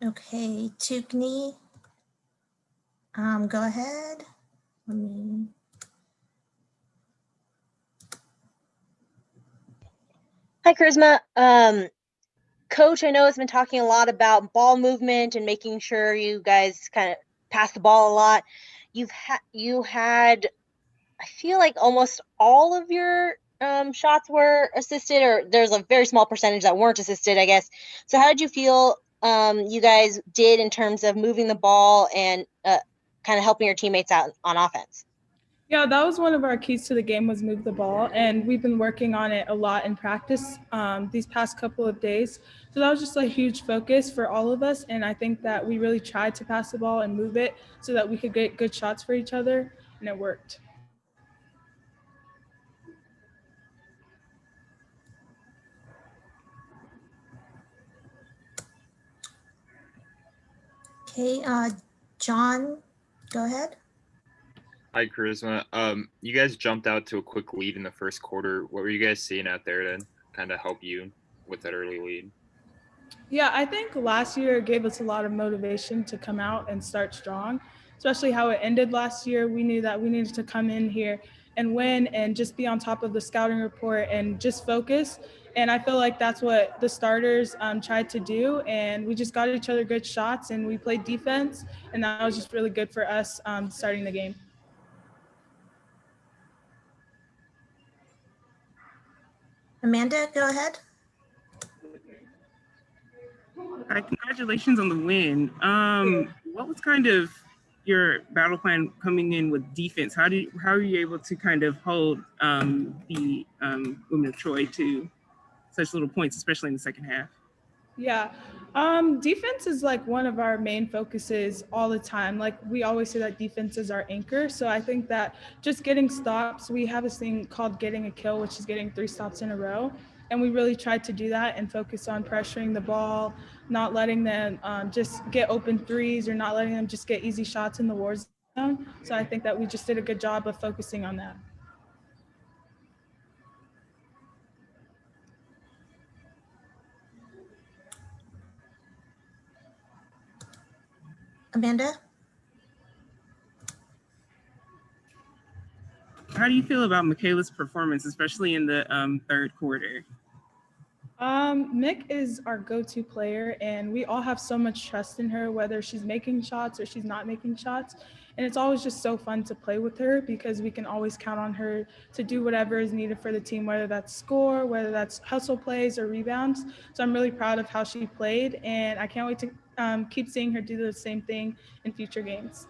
Okay, Tukni, go ahead. Hi, Charisma. Coach, I know has been talking a lot about ball movement and making sure you guys kind of pass the ball a lot. You had, I feel like almost all of your shots were assisted, or there's a very small percentage that weren't assisted, I guess. So how did you feel you guys did in terms of moving the ball and kind of helping your teammates out on offense? Yeah, that was one of our keys to the game, was move the ball. And we've been working on it a lot in practice these past couple of days. So that was just a huge focus for all of us. And I think that we really tried to pass the ball and move it so that we could get good shots for each other, and it worked. Okay, John, go ahead. Hi, Charisma. You guys jumped out to a quick lead in the first quarter. What were you guys seeing out there to kind of help you with that early lead? Yeah, I think last year it gave us a lot of motivation to come out and start strong, especially how it ended last year. We knew that we needed to come in here and win and just be on top of the scouting report and just focus. And I feel like that's what the starters tried to do. And we just got each other good shots and we played defense. And that was just really good for us starting the game. Amanda, go ahead. Hi, congratulations on the win. What was kind of your battle plan coming in with defense? How are you able to kind of hold the women of Troy to such little points, especially in the second half? Yeah, defense is like one of our main focuses all the time. Like we always say that defense is our anchor. So I think that just getting stops, we have this thing called getting a kill, which is getting 3 stops in a row. And we really tried to do that and focus on pressuring the ball, not letting them just get open threes or not letting them just get easy shots in the war zone. So I think that we just did a good job of focusing on that. Amanda? How do you feel about Michaela's performance, especially in the third quarter? Mick is our go-to player, and we all have so much trust in her, whether she's making shots or she's not making shots. And it's always just so fun to play with her because we can always count on her to do whatever is needed for the team, whether that's score, whether that's hustle plays or rebounds. So I'm really proud of how she played, and I can't wait to keep seeing her do the same thing in future games.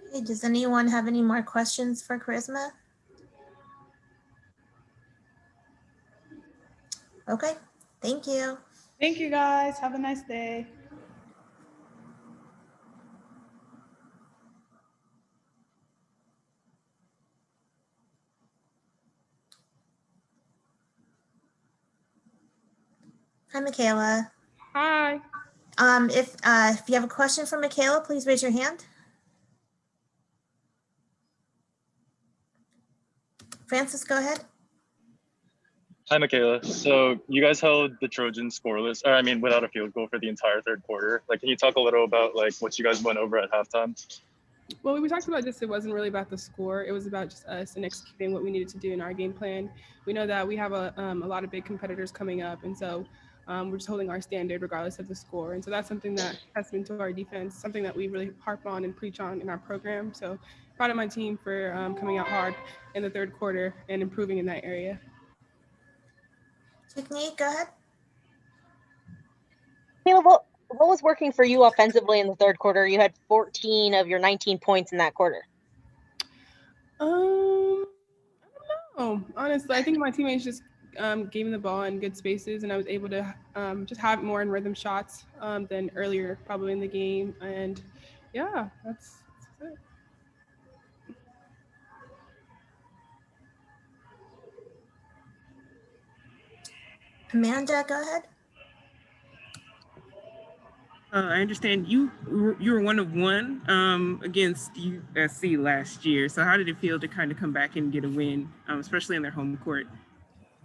Okay, does anyone have any more questions for Charisma? Okay, thank you. Thank you, guys. Have a nice day. Hi, Michaela. Hi. If you have a question for Michaela, please raise your hand. Francis, go ahead. Hi, Michaela. So you guys held the Trojans scoreless, or I mean, without a field goal for the entire third quarter. Like, can you talk a little about like what you guys went over at halftime? Well, we talked about just it wasn't really about the score. It was about just us and executing what we needed to do in our game plan. We know that we have a lot of big competitors coming up, and so we're just holding our standard regardless of the score. And so that's something that has been to our defense, something that we really harp on and preach on in our program. So proud of my team for coming out hard in the third quarter and improving in that area. Tiffany, go ahead. What was working for you offensively in the third quarter? You had 14 of your 19 points in that quarter. I don't know. Honestly, I think my teammates just gave me the ball in good spaces, and I was able to just have more in rhythm shots than earlier, probably in the game. And yeah, that's it. Amanda, go ahead. I understand you were 1-1 against USC last year. So how did it feel to kind of come back and get a win, especially in their home court?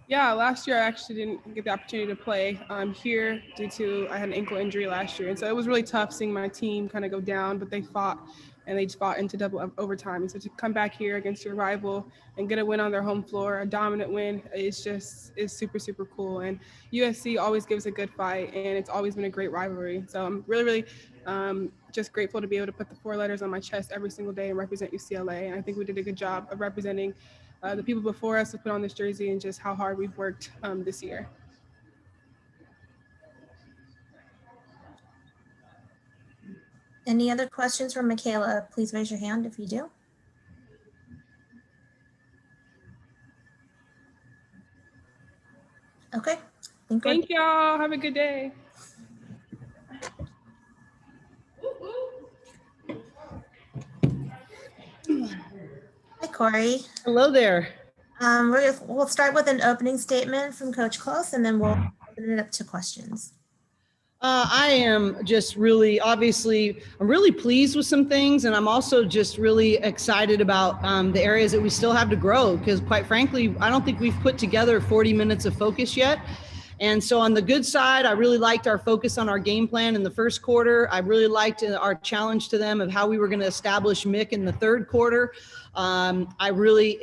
Yeah, last year I actually didn't get the opportunity to play here due to I had an ankle injury last year. And so it was really tough seeing my team kind of go down, but they fought and they just fought into double overtime. And so to come back here against your rival and get a win on their home floor, a dominant win, is super, super cool. And USC always gives a good fight, and it's always been a great rivalry. So I'm really, really just grateful to be able to put the 4 letters on my chest every single day and represent UCLA. And I think we did a good job of representing the people before us to put on this jersey and just how hard we've worked this year. Any other questions for Michaela? Please raise your hand if you do. Okay. Thank y'all. Have a good day. Hi, Corey. Hello there. We'll start with an opening statement from Coach Close, and then we'll open it up to questions. I am just really, obviously, I'm really pleased with some things, and I'm also just really excited about the areas that we still have to grow, because quite frankly, I don't think we've put together 40 minutes of focus yet. And so on the good side, I really liked our focus on our game plan in the first quarter. I really liked our challenge to them of how we were going to establish Mick in the third quarter. I really,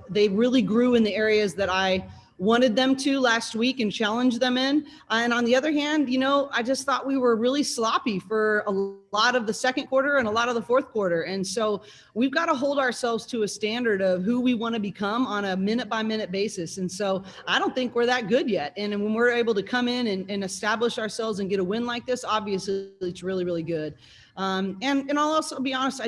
they really grew in the areas that I wanted them to last week and challenged them in. And on the other hand, I just thought we were really sloppy for a lot of the second quarter and a lot of the fourth quarter. And so we've got to hold ourselves to a standard of who we want to become on a minute by minute basis. And so I don't think we're that good yet. And when we're able to come in and establish ourselves and get a win like this, obviously it's really, really good. And I'll also be honest,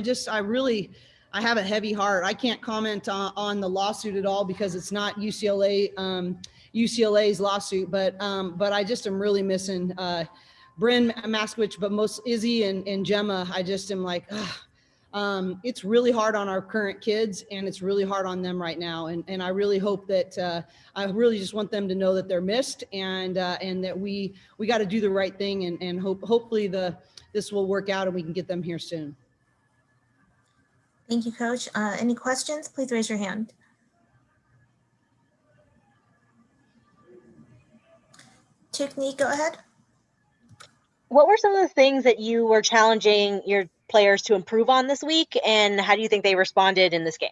I have a heavy heart. I can't comment on the lawsuit at all because it's not UCLA's lawsuit, but I just am really missing Bryn Maskowicz, but most Izzy and Gemma. I just am like, it's really hard on our current kids, and it's really hard on them right now. And I really hope that I really just want them to know that they're missed, and that we got to do the right thing, and hopefully this will work out and we can get them here soon. Thank you, Coach. Any questions? Please raise your hand. Tiffany, go ahead. What were some of the things that you were challenging your players to improve on this week, and how do you think they responded in this game?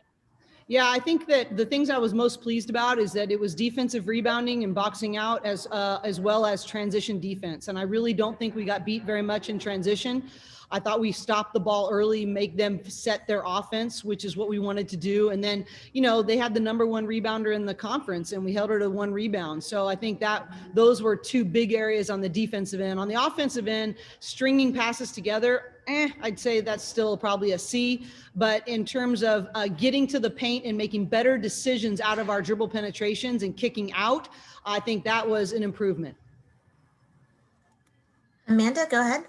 Yeah, I think that the things I was most pleased about is that it was defensive rebounding and boxing out as well as transition defense. And I really don't think we got beat very much in transition. I thought we stopped the ball early, make them set their offense, which is what we wanted to do. And then, they had the #1 rebounder in the conference, and we held her to 1 rebound. So I think that those were 2 big areas on the defensive end. On the offensive end, stringing passes together, I'd say that's still probably a C. But in terms of getting to the paint and making better decisions out of our dribble penetrations and kicking out, I think that was an improvement. Amanda, go ahead.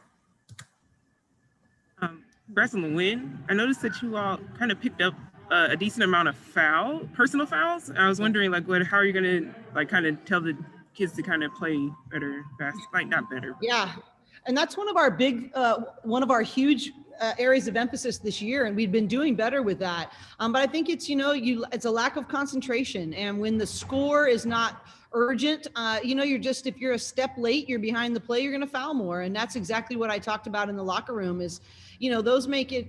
Congrats on the win. I noticed that you all kind of picked up a decent amount of personal fouls. I was wondering, how are you going to kind of tell the kids to kind of play better, not better. Yeah, and that's one of our huge areas of emphasis this year, and we've been doing better with that. But I think it's it's a lack of concentration, and when the score is not urgent, if you're a step late, you're behind the play, you're going to foul more, and that's exactly what I talked about in the locker room. Is those make it.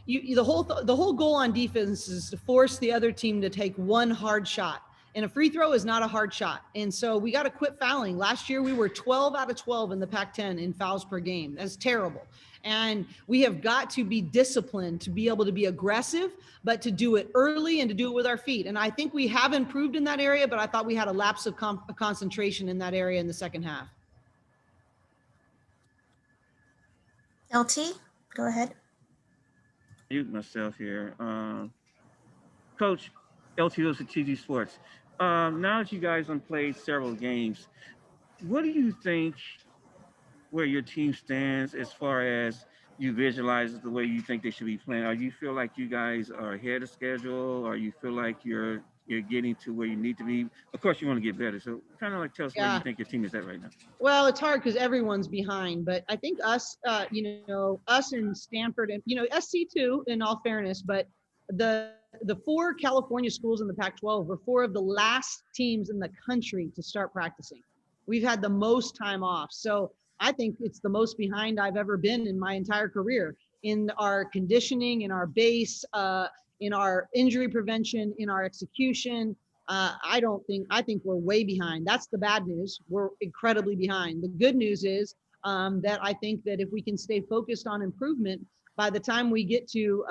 The whole goal on defense is to force the other team to take one hard shot. And a free throw is not a hard shot. And so we got to quit fouling. Last year, we were 12 out of 12 in the Pac-10 in fouls per game. That's terrible. And we have got to be disciplined to be able to be aggressive, but to do it early and to do it with our feet. And I think we have improved in that area, but I thought we had a lapse of concentration in that area in the second half. LT, go ahead. Mute myself here. Coach, LT of TG Sports. Now that you guys have played several games, what do you think where your team stands as far as you visualize the way you think they should be playing? Or you feel like you guys are ahead of schedule, or you feel like you're you're getting to where you need to be? Of course, you want to get better. So kind of like tell us where Yeah. you think your team is at right now. Well, it's hard because everyone's behind, but I think us, us and Stanford and, SC too, in all fairness, but the 4 California schools in the Pac-12 were 4 of the last teams in the country to start practicing. We've had the most time off. So I think it's the most behind I've ever been in my entire career in our conditioning, in our base, in our injury prevention, in our execution. I think we're way behind. That's the bad news. We're incredibly behind. The good news is that I think that if we can stay focused on improvement, by the time we get to,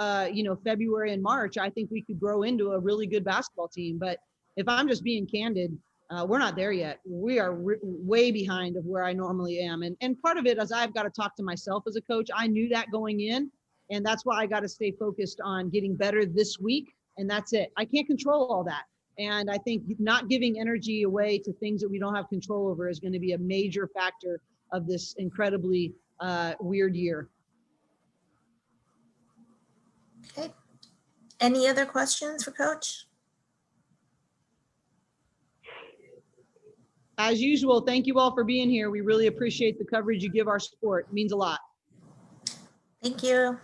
February and March, I think we could grow into a really good basketball team. But if I'm just being candid, we're not there yet. We are way behind of where I normally am. And part of it is I've got to talk to myself as a coach. I knew that going in, and that's why I got to stay focused on getting better this week. And that's it. I can't control all that. And I think not giving energy away to things that we don't have control over is going to be a major factor of this incredibly weird year. Okay. Any other questions for Coach? As usual, thank you all for being here. We really appreciate the coverage you give our sport. It means a lot. Thank you.